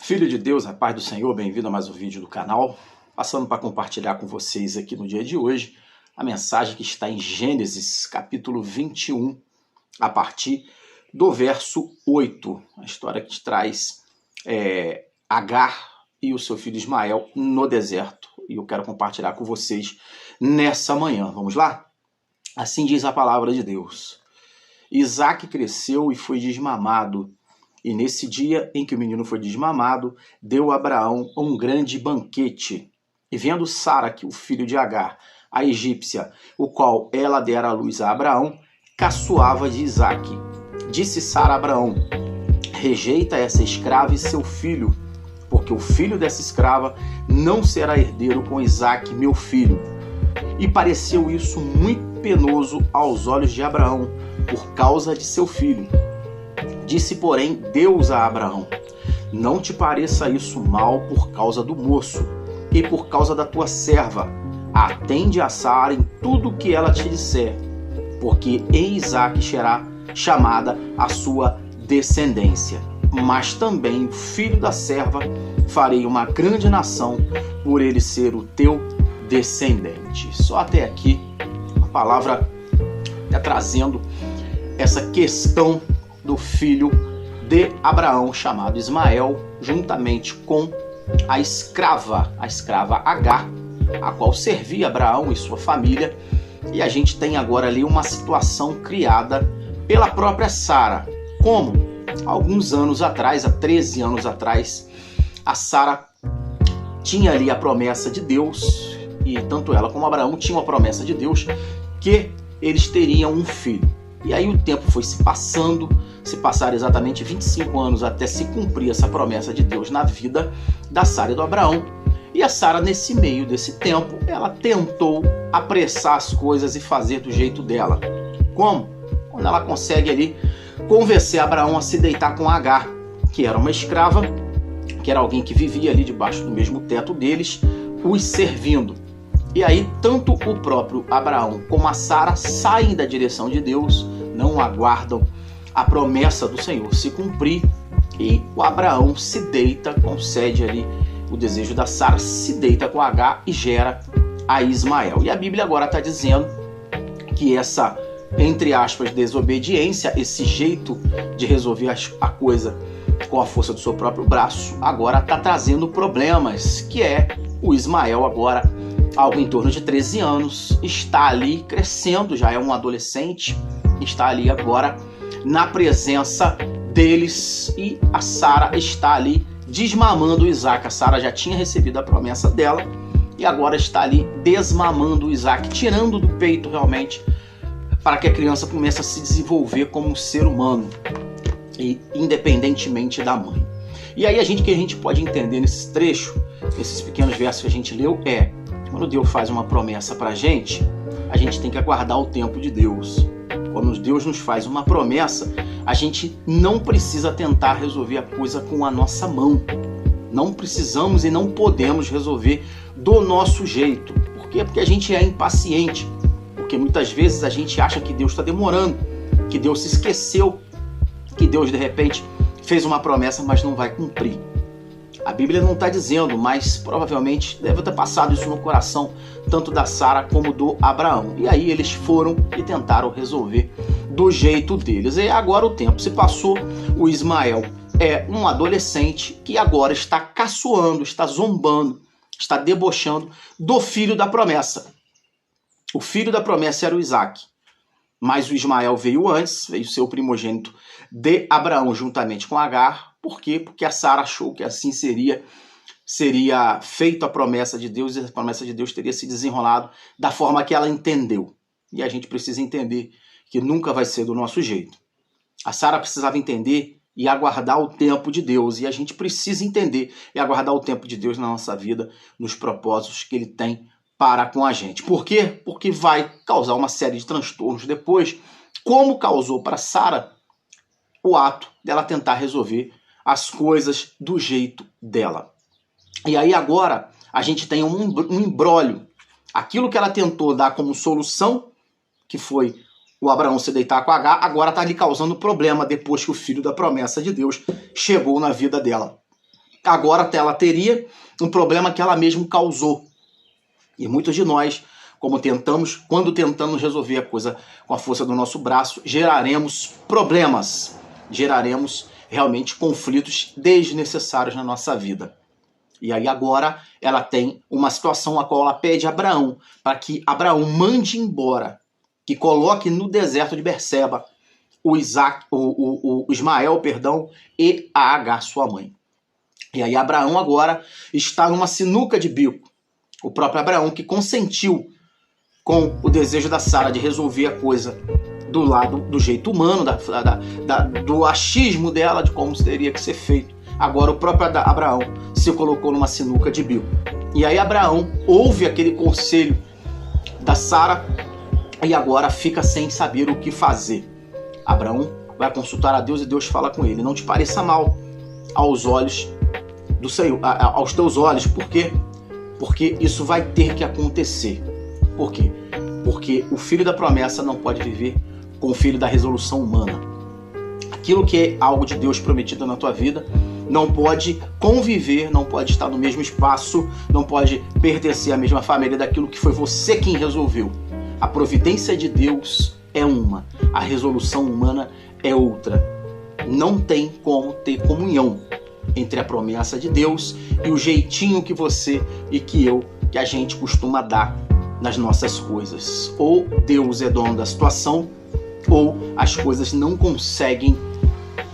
Filho de Deus, a paz do Senhor, bem-vindo a mais um vídeo do canal. Passando para compartilhar com vocês aqui no dia de hoje a mensagem que está em Gênesis, capítulo 21, a partir do verso 8. A história que traz Agar e o seu filho Ismael no deserto. E eu quero compartilhar com vocês nessa manhã. Vamos lá? Assim diz a palavra de Deus. Isaac cresceu e foi desmamado. E nesse dia em que o menino foi desmamado, deu a Abraão um grande banquete. E vendo Sara, que o filho de Agar, a egípcia, o qual ela dera à luz a Abraão, caçoava de Isaque. Disse Sara a Abraão: rejeita essa escrava e seu filho, porque o filho dessa escrava não será herdeiro com Isaque, meu filho. E pareceu isso muito penoso aos olhos de Abraão, por causa de seu filho. Disse, porém, Deus a Abraão: não te pareça isso mal por causa do moço e por causa da tua serva. Atende a Sara em tudo o que ela te disser, porque em Isaque será chamada a sua descendência. Mas também o filho da serva farei uma grande nação, por ele ser o teu descendente. Só até aqui a palavra está trazendo essa questão do filho de Abraão, chamado Ismael, juntamente com a escrava Agar, a qual servia Abraão e sua família. E a gente tem agora ali uma situação criada pela própria Sara. Como? Alguns anos atrás, há 13 anos atrás, a Sara tinha ali a promessa de Deus, e tanto ela como Abraão tinham a promessa de Deus que eles teriam um filho. E aí o tempo foi se passando, se passaram exatamente 25 anos até se cumprir essa promessa de Deus na vida da Sara e do Abraão. E a Sara, nesse meio desse tempo, ela tentou apressar as coisas e fazer do jeito dela. Como? Quando ela consegue ali convencer Abraão a se deitar com Agar, que era uma escrava, que era alguém que vivia ali debaixo do mesmo teto deles, os servindo. E aí, tanto o próprio Abraão como a Sara saem da direção de Deus, não aguardam a promessa do Senhor se cumprir, e o Abraão se deita, concede ali o desejo da Sara, se deita com Agar e gera a Ismael. E a Bíblia agora está dizendo que essa, entre aspas, desobediência, esse jeito de resolver a coisa com a força do seu próprio braço, agora está trazendo problemas, que é o Ismael agora, algo em torno de 13 anos, está ali crescendo, já é um adolescente, está ali agora na presença deles, e a Sara está ali desmamando o Isaque. A Sara já tinha recebido a promessa dela e agora está ali desmamando o Isaque, tirando do peito realmente, para que a criança comece a se desenvolver como um ser humano, e independentemente da mãe. E aí o que a gente pode entender nesse trecho, nesses pequenos versos que a gente leu, é: quando Deus faz uma promessa para a gente tem que aguardar o tempo de Deus. Quando Deus nos faz uma promessa, a gente não precisa tentar resolver a coisa com a nossa mão. Não precisamos e não podemos resolver do nosso jeito. Por quê? Porque a gente é impaciente. Porque muitas vezes a gente acha que Deus está demorando, que Deus se esqueceu, que Deus de repente fez uma promessa, mas não vai cumprir. A Bíblia não está dizendo, mas provavelmente deve ter passado isso no coração tanto da Sara como do Abraão. E aí eles foram e tentaram resolver do jeito deles. E agora o tempo se passou, o Ismael é um adolescente que agora está caçoando, está zombando, está debochando do filho da promessa. O filho da promessa era o Isaque, mas o Ismael veio antes, veio ser o primogênito de Abraão juntamente com Agar. Por quê? Porque a Sara achou que assim seria feita a promessa de Deus, e a promessa de Deus teria se desenrolado da forma que ela entendeu. E a gente precisa entender que nunca vai ser do nosso jeito. A Sara precisava entender e aguardar o tempo de Deus, e a gente precisa entender e aguardar o tempo de Deus na nossa vida, nos propósitos que Ele tem para com a gente. Por quê? Porque vai causar uma série de transtornos depois, como causou para Sara o ato dela tentar resolver as coisas do jeito dela. E aí agora a gente tem um imbróglio. Aquilo que ela tentou dar como solução, que foi o Abraão se deitar com Agar, agora está lhe causando problema depois que o filho da promessa de Deus chegou na vida dela. agora ela teria um problema que ela mesma causou. E muitos de nós, quando tentamos resolver a coisa com a força do nosso braço, geraremos problemas, geraremos realmente conflitos desnecessários na nossa vida. E aí agora ela tem uma situação a qual ela pede a Abraão para que Abraão mande embora, que coloque no deserto de Berseba o Ismael, e a Agar, sua mãe. E aí Abraão agora está numa sinuca de bico. O próprio Abraão que consentiu com o desejo da Sara de resolver a coisa do jeito humano, do achismo dela, de como teria que ser feito. Agora o próprio Abraão se colocou numa sinuca de bico. E aí Abraão ouve aquele conselho da Sara e agora fica sem saber o que fazer. Abraão vai consultar a Deus e Deus fala com ele: não te pareça mal aos olhos do Senhor, aos teus olhos. Por quê? Porque isso vai ter que acontecer. Por quê? Porque o filho da promessa não pode viver com o filho da resolução humana. Aquilo que é algo de Deus prometido na tua vida não pode conviver, não pode estar no mesmo espaço, não pode pertencer à mesma família daquilo que foi você quem resolveu. A providência de Deus é uma, a resolução humana é outra. Não tem como ter comunhão entre a promessa de Deus e o jeitinho que você e que a gente costuma dar nas nossas coisas. Ou Deus é dono da situação, ou as coisas não conseguem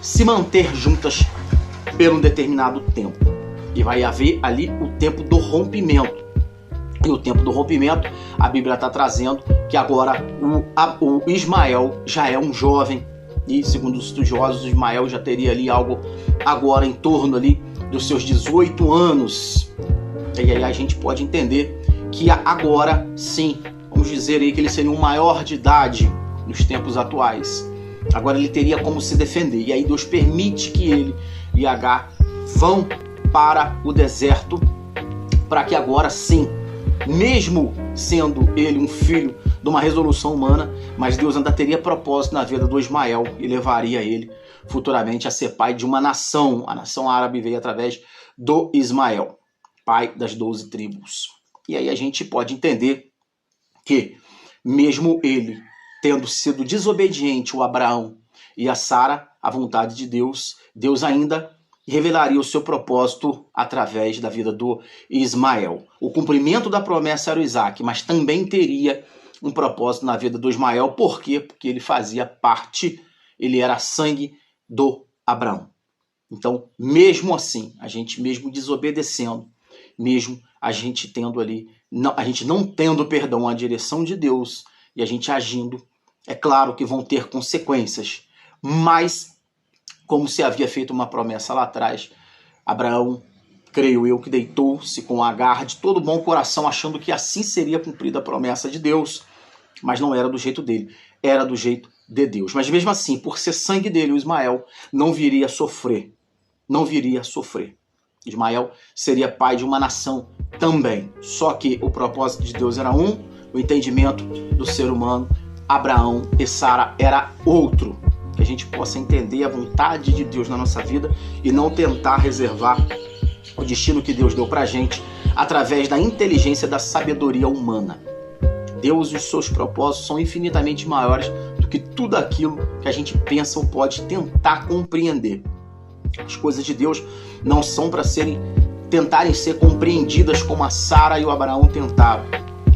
se manter juntas por um determinado tempo. E vai haver ali o tempo do rompimento. E o tempo do rompimento, a Bíblia está trazendo que agora o Ismael já é um jovem. E segundo os estudiosos, o Ismael já teria ali algo agora em torno ali dos seus 18 anos. E aí a gente pode entender que agora sim, vamos dizer aí que ele seria um maior de idade nos tempos atuais. Agora ele teria como se defender. E aí Deus permite que ele e Agar vão para o deserto para que agora sim, mesmo sendo ele um filho de uma resolução humana, mas Deus ainda teria propósito na vida do Ismael e levaria ele futuramente a ser pai de uma nação. A nação árabe veio através do Ismael, pai das 12 tribos. E aí a gente pode entender que mesmo ele tendo sido desobediente, o Abraão e a Sara, à vontade de Deus, Deus ainda revelaria o seu propósito através da vida do Ismael. O cumprimento da promessa era o Isaac, mas também teria um propósito na vida do Ismael. Por quê? Porque ele fazia parte, ele era sangue do Abraão. Então, mesmo assim, a gente mesmo desobedecendo, mesmo a gente tendo ali, a gente não tendo, a direção de Deus e a gente agindo, é claro que vão ter consequências, mas como se havia feito uma promessa lá atrás, Abraão, creio eu, que deitou-se com Agar de todo bom coração, achando que assim seria cumprida a promessa de Deus, mas não era do jeito dele, era do jeito de Deus. Mas mesmo assim, por ser sangue dele, o Ismael não viria a sofrer, Ismael seria pai de uma nação também, só que o propósito de Deus era um, o entendimento do ser humano, Abraão e Sara, era outro. Que a gente possa entender a vontade de Deus na nossa vida e não tentar reservar o destino que Deus deu pra gente através da inteligência, da sabedoria humana. Deus e os seus propósitos são infinitamente maiores do que tudo aquilo que a gente pensa ou pode tentar compreender. As coisas de Deus não são para tentarem ser compreendidas como a Sara e o Abraão tentaram.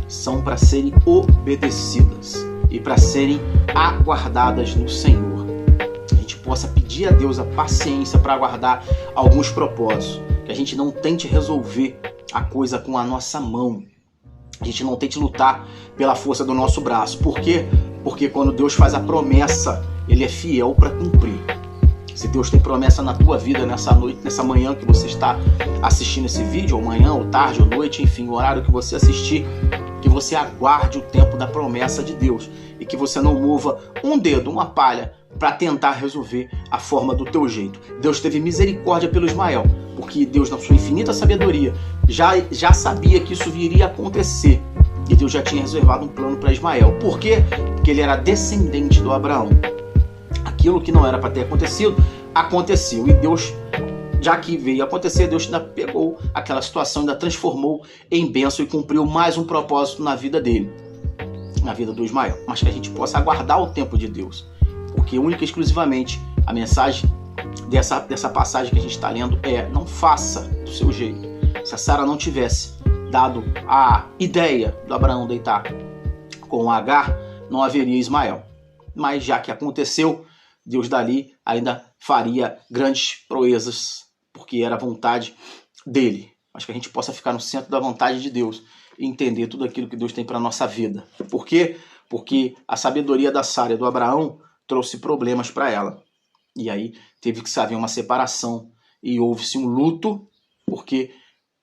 São para serem obedecidas e para serem aguardadas no Senhor. A gente possa pedir a Deus a paciência para aguardar alguns propósitos. Que a gente não tente resolver a coisa com a nossa mão. A gente não tente lutar pela força do nosso braço. Por quê? Porque quando Deus faz a promessa, Ele é fiel para cumprir. Se Deus tem promessa na tua vida nessa noite, nessa manhã que você está assistindo esse vídeo, ou manhã, ou tarde, ou noite, enfim, o horário que você assistir, que você aguarde o tempo da promessa de Deus e que você não mova um dedo, uma palha, para tentar resolver a forma do teu jeito. Deus teve misericórdia pelo Ismael, porque Deus, na sua infinita sabedoria, já sabia que isso viria a acontecer. E Deus já tinha reservado um plano para Ismael. Por quê? Porque ele era descendente do Abraão. Aquilo que não era para ter acontecido, aconteceu. E Deus já que veio acontecer, Deus ainda pegou aquela situação, ainda transformou em bênção e cumpriu mais um propósito na vida dele, na vida do Ismael. Mas que a gente possa aguardar o tempo de Deus, porque única e exclusivamente a mensagem dessa passagem que a gente está lendo é: não faça do seu jeito. Se a Sara não tivesse dado a ideia do Abraão deitar com Agar, não haveria Ismael. Mas já que aconteceu, Deus dali ainda faria grandes proezas, porque era a vontade dele. Mas que a gente possa ficar no centro da vontade de Deus e entender tudo aquilo que Deus tem para a nossa vida. Por quê? Porque a sabedoria da Sara e do Abraão trouxe problemas para ela. E aí teve que haver uma separação e houve-se um luto, porque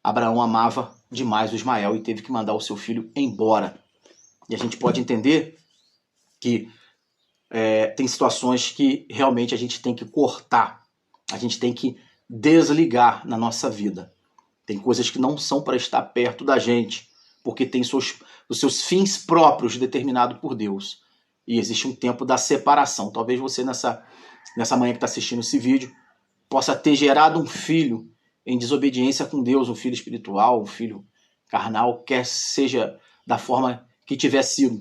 Abraão amava demais o Ismael e teve que mandar o seu filho embora. E a gente pode entender que tem situações que realmente a gente tem que cortar, a gente tem que desligar na nossa vida. Tem coisas que não são para estar perto da gente, porque tem os seus fins próprios determinados por Deus. E existe um tempo da separação. Talvez você nessa manhã que está assistindo esse vídeo possa ter gerado um filho em desobediência com Deus, um filho espiritual, um filho carnal, quer seja da forma que tiver sido.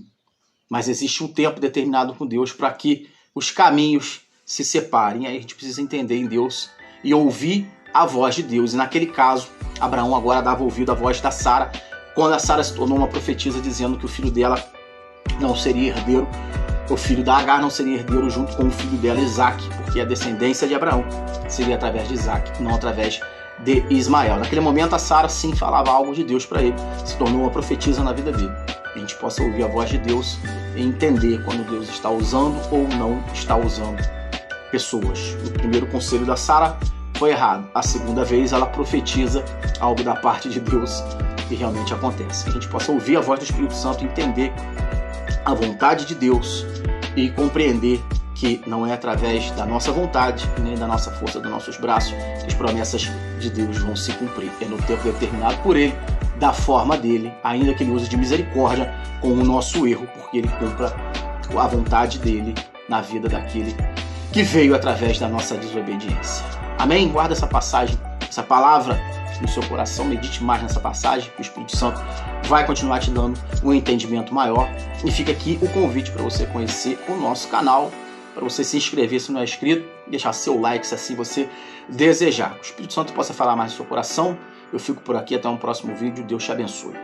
Mas existe um tempo determinado com Deus para que os caminhos se separem. Aí a gente precisa entender em Deus e ouvir a voz de Deus. E naquele caso, Abraão agora dava ouvido à voz da Sara, quando a Sara se tornou uma profetisa dizendo que o filho dela não seria herdeiro, o filho da Agar não seria herdeiro junto com o filho dela, Isaac, porque a descendência de Abraão seria através de Isaac, não através de Ismael. Naquele momento a Sara sim falava algo de Deus para ele, se tornou uma profetisa na vida dele. A gente possa ouvir a voz de Deus e entender quando Deus está usando ou não está usando pessoas. O primeiro conselho da Sara foi errado. A segunda vez ela profetiza algo da parte de Deus e realmente acontece. Que a gente possa ouvir a voz do Espírito Santo e entender a vontade de Deus e compreender que não é através da nossa vontade, nem da nossa força, dos nossos braços, que as promessas de Deus vão se cumprir. É no tempo determinado por Ele, da forma dele, ainda que Ele use de misericórdia com o nosso erro, porque Ele cumpra a vontade dele na vida daquele que veio através da nossa desobediência. Amém? Guarda essa passagem, essa palavra no seu coração, medite mais nessa passagem, que o Espírito Santo vai continuar te dando um entendimento maior. E fica aqui o convite para você conhecer o nosso canal, para você se inscrever se não é inscrito, deixar seu like se assim você desejar. Que o Espírito Santo possa falar mais no seu coração. Eu fico por aqui, até um próximo vídeo. Deus te abençoe.